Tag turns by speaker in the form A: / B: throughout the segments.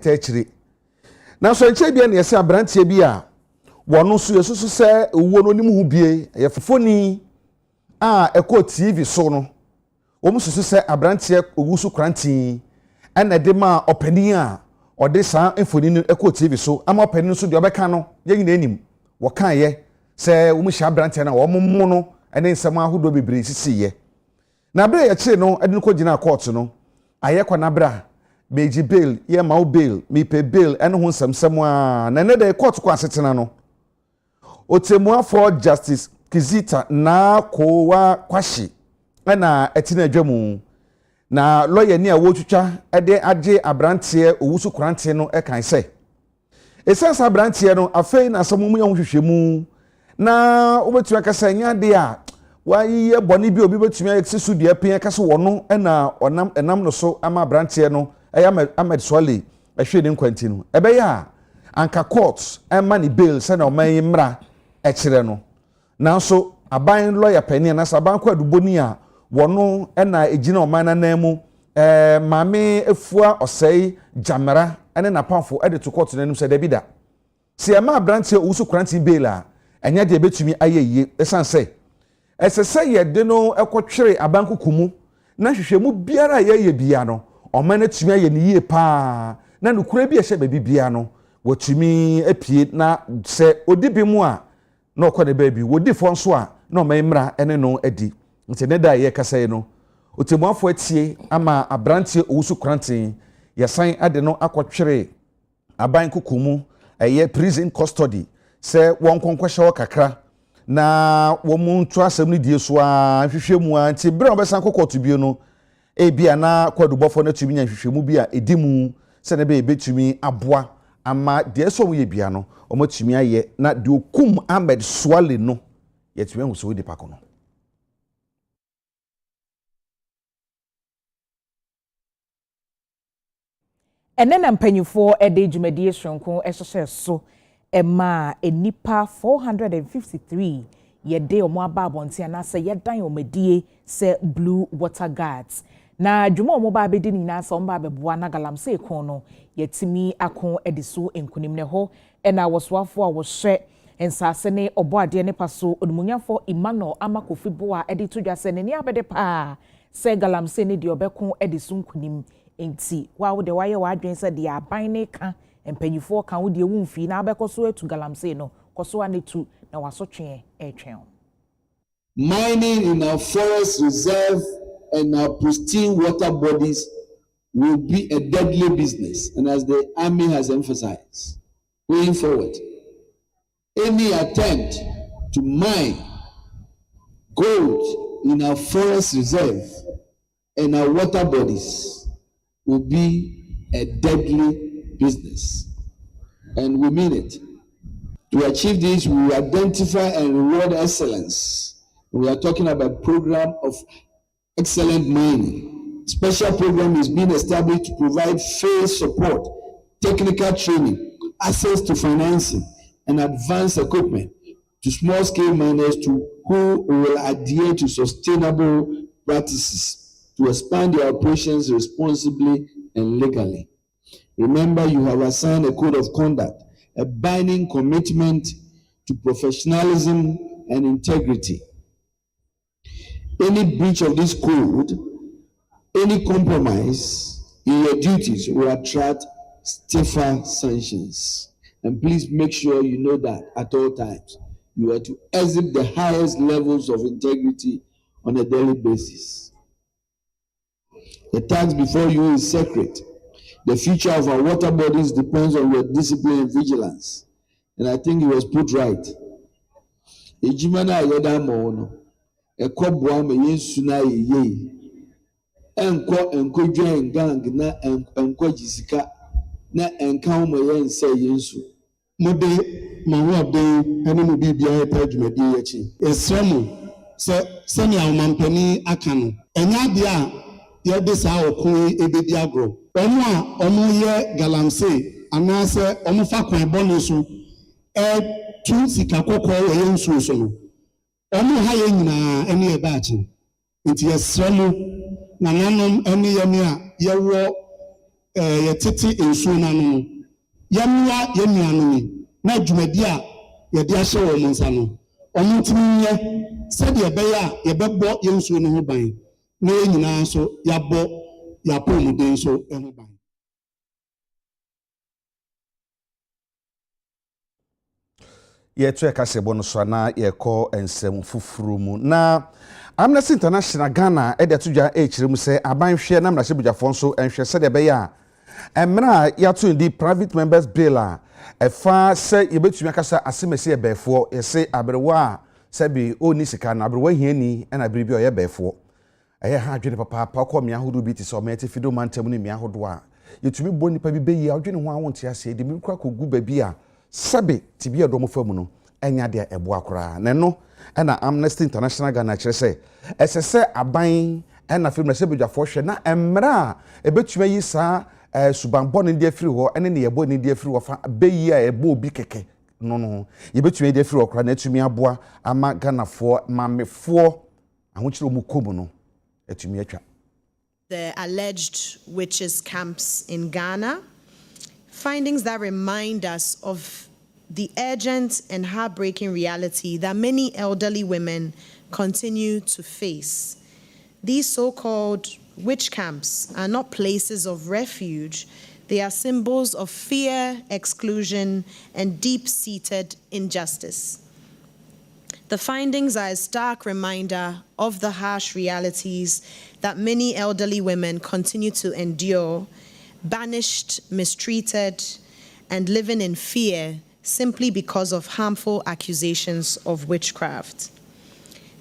A: Techri. Now so enche bia na yesi abrantie bi a wono so yesusu se ewuo no nim hu bie yefofoni a eko TV so no wo mususu se abrantie owusu krantin ena de ma opani a ode sa enfoni no eko TV so ama opani so de obeka no ye nyina enim wo kan ye se wo mu hia abrantie na wo mu no ene nsem ahodo bebre sisi ye na bra ye kire no ade no ko gina court no aye kwa na bra beji bail ye ma bail mi pe bail ene ho nsem a na ne de court kwa setena no Otemua for Justice Kizita na kowa kwashi na etina adwamu na lawyer ni a wotwitwa ede age abrantie owusu kurante no kan se esensa abrantie no afei na asamu mu yahwehwemu na obetua kasa nya de a waye boni bi obi betua eksisu de apia kasa wono na enam no so ama abrantie no Ahmed Swale ahwe ne nkwanti no ebe ya anka court ema ni bail se na oman mra ekire no nanso aban lawyer pani na saban kwa duboni a wono na ejina oman na namu mame efua osei jamera ene na pamfo ede to court nanum se debida se ema abrantie owusu krantin bail a enya de betumi ayeye esanse esese ye de no ekotwere abankukumu na hwehwemu biara ye bia no oman na tumi aye ne yie pa na nukura bi ehye ba bibia no wotumi apie na se odibi mu a na okone baby wodi fo nso a na omemra ene no adi nti ne da ye kasa no otemuafo atie ama abrantie owusu krantin yesan ade no akotwere aban kukumu eye prison custody se won konkwehye kakra na wo mu ntu asem ne die so a hwehwemu a nti bre obesan kokoto bio no ebia na kwadubofo na tumi nya hwehwemu bi a edimu se ne be betumi aboa ama de so wo ye bia no omatumi aye na de okum Ahmed Swale no yetumi hu so de pakono
B: enena mpanyufo ede dwumadie sonko ehhehye so ema enipa 453 yede omo aba abonte anase yedan omadie se Blue Water Guards na dwuma omo ba bedi ni na so omo ba beboa na galamse ekon no yetimi akon ediso enkunim ne ho ena woswafo a wohye ensase ne oboade ne paso onumunyafo Emmanuel Amakofi boa edi tudwase ne ni abede pa se galamse ne de obekon ediso enkunim enti wa wo de waye wa adwen se de aban ne ka empanyifo ka wo de wumfi na abekoso etu galamse no koso anetu na wasotwe etwen.
C: Mining in our forest reserve and our pristine water bodies will be a deadly business, and as the army has emphasized, going forward, any attempt to mine gold in our forest reserve and our water bodies will be a deadly business, and we mean it. To achieve this, we will identify and reward excellence. We are talking about a program of excellent mining. Special program is being established to provide phase support, technical training, access to financing, and advanced equipment to small-scale miners who will adhere to sustainable practices to expand their operations responsibly and legally. Remember, you have assigned a code of conduct, a binding commitment to professionalism and integrity. Any breach of this code, any compromise in your duties will attract stiffer sanctions. And please make sure you know that at all times. You are to exhibit the highest levels of integrity on a daily basis. The task before you is sacred. The future of our water bodies depends on your discipline and vigilance. And I think it was put right. Ejimana ayeda mo ekobwa me yesu na yeye enko dwen gang na enko jisika na enka mo yense yesu mode mawode ene mo bibia eta dwumadi yachi esramu se ni awmampani aka no enya bia ye de sa okun ebedi agro omo a omo ye galamse anase omo fa kwan bonu so tu sika kokko ye nsu so no omo ha ye nyina ene e baachi nti esramu na nanom ene ye me a ye wo
D: yɛtete nsuo no ano no yɛmmoa yɛn nuanom yi na dwumadi a yɛde ahyɛ wɔn nsa no ɔmo ntumi nyɛ sɛdeɛ ɛbɛyɛ a yɛbɛbɔ yɛn nsuo no ho ban na yɛn nyinaa nso yɛabɔ yɛapɔmuden nso ho ban.
A: yɛto ɛkasɛbɔ no so na yɛkɔ nsɛm foforo mu na Amnesty International Ghana ɛde ato dwa ɛkyerɛ mu sɛ abanhwɛ na mmarahyɛ badwafoɔ nso nhwɛ sɛdeɛ ɛbɛyɛ a mmerɛ a yɛato ndi private members bill a ɛfa sɛ yɛbɛtumi akasa asemɛsɛ yɛbɛɛfoɔ yɛse aberewa a sɛbi ɔnni sika no aberewa hiani ɛna bere bi a ɔyɛ bɛɛfoɔ ɛyɛ ha adwene papaapa kɔ mmea ahodoɔ bi te sɛ ɔmɛte fido mantam ne mmea ahodoɔ a yɛtumi bɔ nnipa bi bɛyi a adwene ho a wonte aseɛ de mi kora kɔgu baabi a sɛbi tibi ɛdɔm fa mu no ɛnya deɛ ɛboa koraa na ɛno ɛna Amnesty International Ghana kyerɛ sɛ ɛsɛ sɛ aban ɛna afei mmarahyɛ badwafoɔ hwɛ na mmerɛ a ɛbɛtumi ayi saa subanbɔ ne deɛ firi hɔ ɛne ne yɛbɔ ne deɛ firi hɔ fa bɛyi a ɛbɔ obi kɛkɛ no yɛbɛtumi deɛ firi hɔ koraa na ɛtumi aboa ama Ghanafoɔ mamefoɔ ahokyerɛ mu kɔ mu no ɛtumi atwa.
E: The alleged witches camps in Ghana, findings that remind us of the urgent and heartbreaking reality that many elderly women continue to face. These so-called witch camps are not places of refuge. They are symbols of fear, exclusion, and deep-seated injustice. The findings are a stark reminder of the harsh realities that many elderly women continue to endure, banished, mistreated, and living in fear simply because of harmful accusations of witchcraft.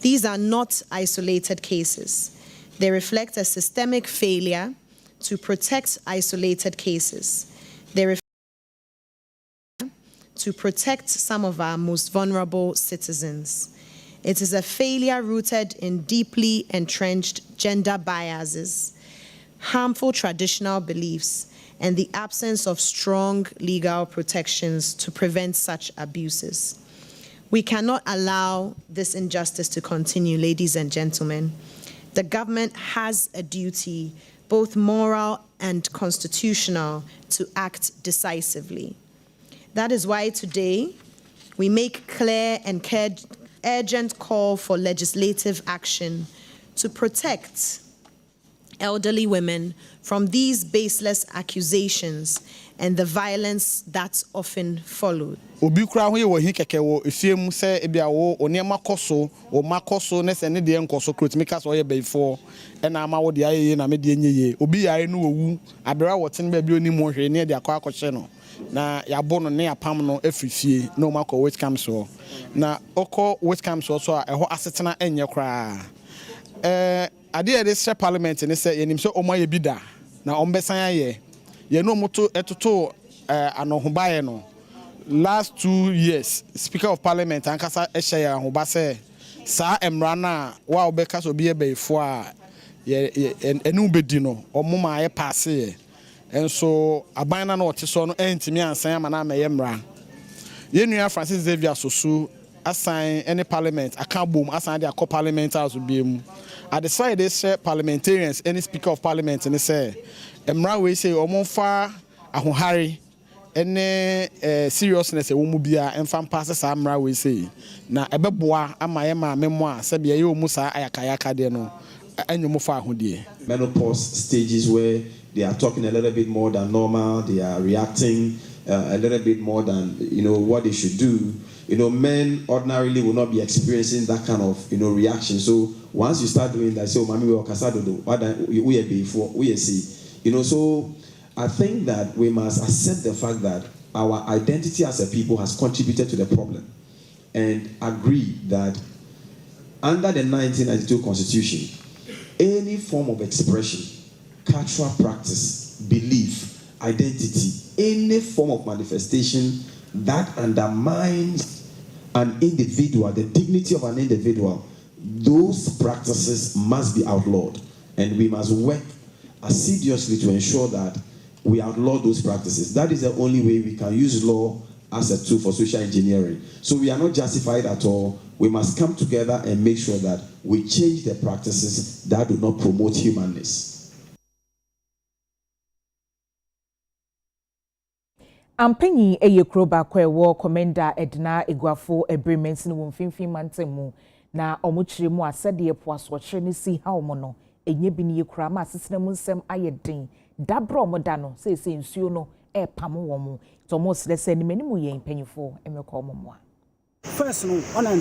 E: These are not isolated cases. They reflect a systemic failure to protect isolated cases. They reflect to protect some of our most vulnerable citizens. It is a failure rooted in deeply entrenched gender biases, harmful traditional beliefs, and the absence of strong legal protections to prevent such abuses. We cannot allow this injustice to continue, ladies and gentlemen. The government has a duty, both moral and constitutional, to act decisively. That is why today we make clear and urgent call for legislative action to protect elderly women from these baseless accusations and the violence that often followed.
F: Obi kura ho ye wo hi keke wo efie mu se ebia wo onema koso o makoso ne se ne de enkoso krotimi ka so ye beifo e na ama wo de ayeye na me de enyeye obi yare no wu abera wote ne ba bi oni mo hwe ne de akwa akɔhye no na yabo no ne yapam no afifie na o makɔ witch camp so na okɔ witch camp so a ɛhɔ asetena enye kra ade de sɛ parliament ne sɛ yenim sɛ ɔmo ayɛ bi da na ɔmo besan ayɛ ye no moto etoto anohobaye no last 2 years speaker of parliament ankasa ehye ya ahoba sɛ saa emra na wa obeka so bi ebeifo a enu bedi no ɔmo ma ayɛ pass ye enso aban na ɔte so no entimi ansan ama na mɛyɛ mra ye nua Francis Xavier Sosu assign any parliament akabom assign the akɔ parliament house bi mu at the side they say parliamentarians any speaker of parliament and they say emra we say ɔmo fa ahohare any seriousness e wo mu bia emfa pass saa emra we say na ebeboa ama ye ma memo a se bia ye omu saa ayakayaka de no anyomo fa ahodie.
G: Menopause stages where they are talking a little bit more than normal, they are reacting a little bit more than what they should do. Men ordinarily will not be experiencing that kind of reaction. So once you start doing that, say, "Oh, mami, we okasado do. We before we see." So I think that we must accept the fact that our identity as a people has contributed to the problem, and agree that under the 1992 Constitution, any form of expression, cultural practice, belief, identity, any form of manifestation that undermines an individual, the dignity of an individual, those practices must be outlawed. And we must work assiduously to ensure that we outlaw those practices. That is the only way we can use law as a tool for social engineering. So we are not justified at all. We must come together and make sure that we change the practices that do not promote humanness.
B: Ampenyi eye kuro baako ewo Commander Edna Eguafo Ebremensi no mfimfin mantemu na omuchire mu asede epo asochire ne si ha omo enye bi ne kura ma asesena mu nsem ayedin dabro omoda no sese nsuo no pam wo mu to mo sele se ne menimu ye mpanyifo emekọ omo mo
H: first no ona